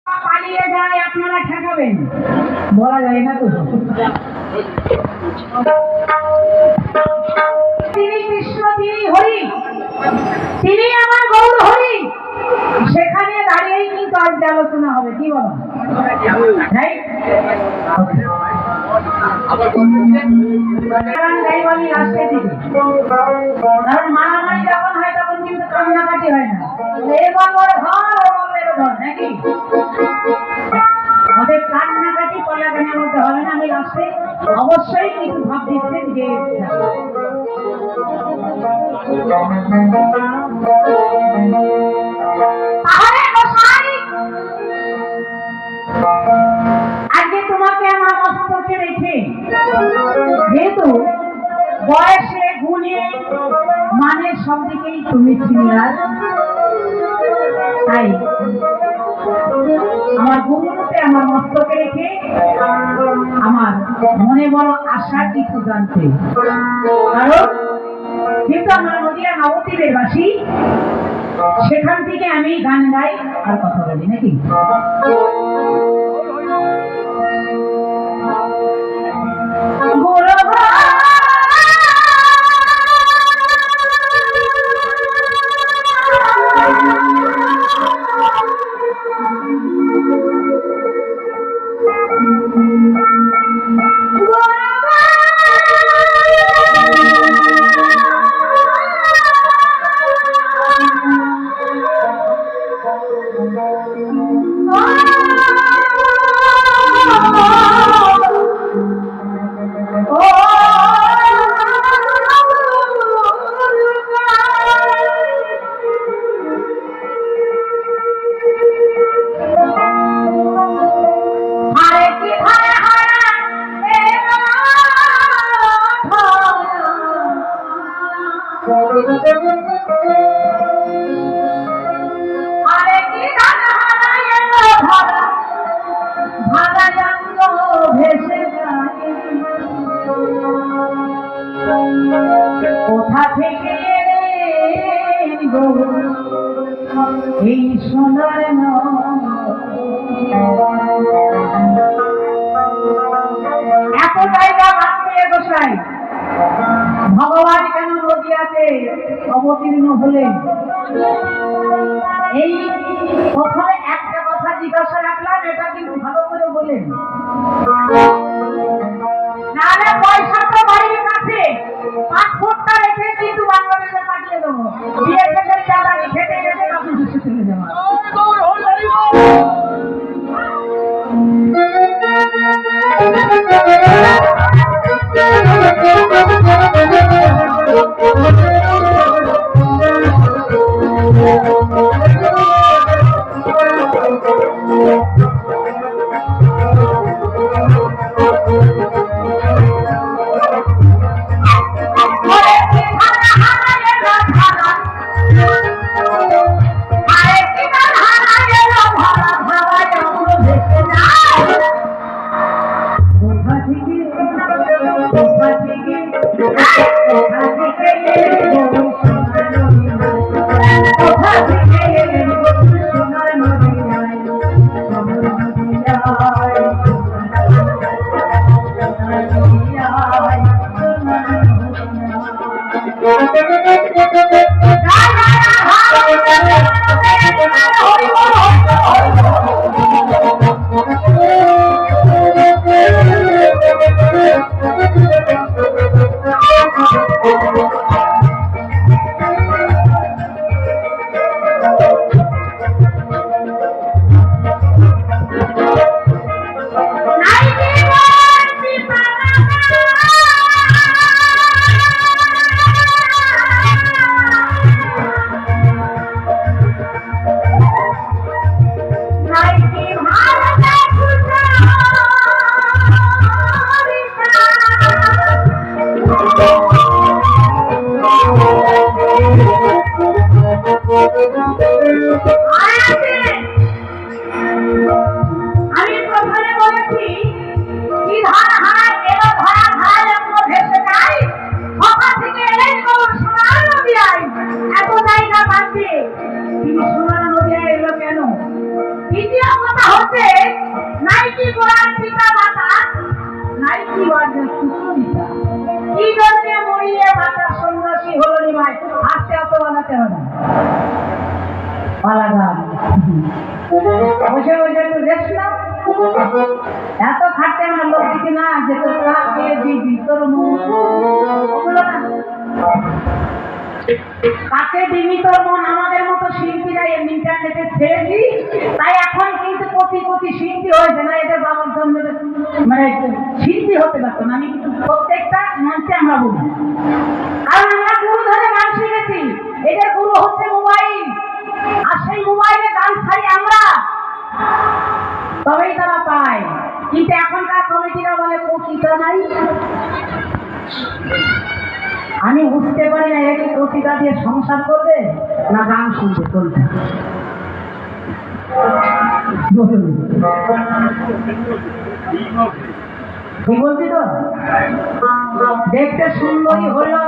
পালিয়ে যায় আপনারা ঠেকাবেন, বলা যায় না তো। তিনি কৃষ্ণ, তিনি হরি, তিনি আমার গৌর হরি। সেখানে দাঁড়িয়েই কিন্তু আজ আলোচনা হবে, কি বলো? মারামারি যখন হয় তখন কিন্তু কান্নাকাটি হয় না, নাকি? আমাদের কান্নাকাটি পলাগানের মধ্যে হবে না। আমি লাস্টে অবশ্যই কিছু ভাব দিচ্ছেন যে আজকে তোমাকে আমার মস্তকে রেখে, যেহেতু বয়সে গুণে মানে সব দিকেই তুমি সিনিয়র, তাই আমার গুরুতে আমার মস্তকে রেখে আমার মনে বড় আশা কিছু জানতে। কারণ যেহেতু আমার নদিয়া নবদ্বীপের বাসী, সেখান থেকে আমি গান গাই আর কথা বলি, নাকি? কোথা থেকে এই সোনার এত জায়গা ভাবতে গোসাই, ভগবান কেন নদিয়াতে অবতীর্ণ হলেন? এই প্রথমে একটা কথা জিজ্ঞাসা রাখলাম, এটা কিন্তু ভালো করে বলেন, নাহলে পয়সা তো বাড়ির কাছে, পাসপোর্টটা রেখে কিন্তু বাংলাদেশে পাঠিয়ে দেবো, বিয়ে থেকে চাঁদানি খেতে খেতে আপনি দেশে চলে যাওয়া। হচ্ছে নাইকি গোড়ার পিতা মাতা নাইকি বার্ধের সুচরিতা কি জন্যে মরিয়ে মাতার সন্ন্যাসী হলো নিমাই হাসতে অত বানাতে হবে পালাগান বসে বসে একটু রেস্ট নাও এত খাটতে আমার লোক দিকে না যে তোর কাকে দিবি তোর মন ওগুলো না কাকে দিবি তোর মন আমাদের মতো শিল্পীরা ইন্টারনেটে ছেড়েছি তাই এখন কিন্তু কোটি কোটি শিল্পী হয়েছে না এদের বাবার জন্য মানে শিল্পী হতে পারতো না আমি কিন্তু প্রত্যেকটা মঞ্চে আমরা বলি কারণ আমরা গুরু ধরে গান শিখেছি এদের গুরু হচ্ছে মোবাইল আর সেই মোবাইলে গান ছাড়ি আমরা তবেই তারা পায় কিন্তু এখনকার কমিটিরা বলে কচিতা নাই আমি বুঝতে পারি না এর কচিতা দিয়ে সংসার করবে না গান শুনবে কোনটা ঠিক বলছি তো দেখতে সুন্দরী হলো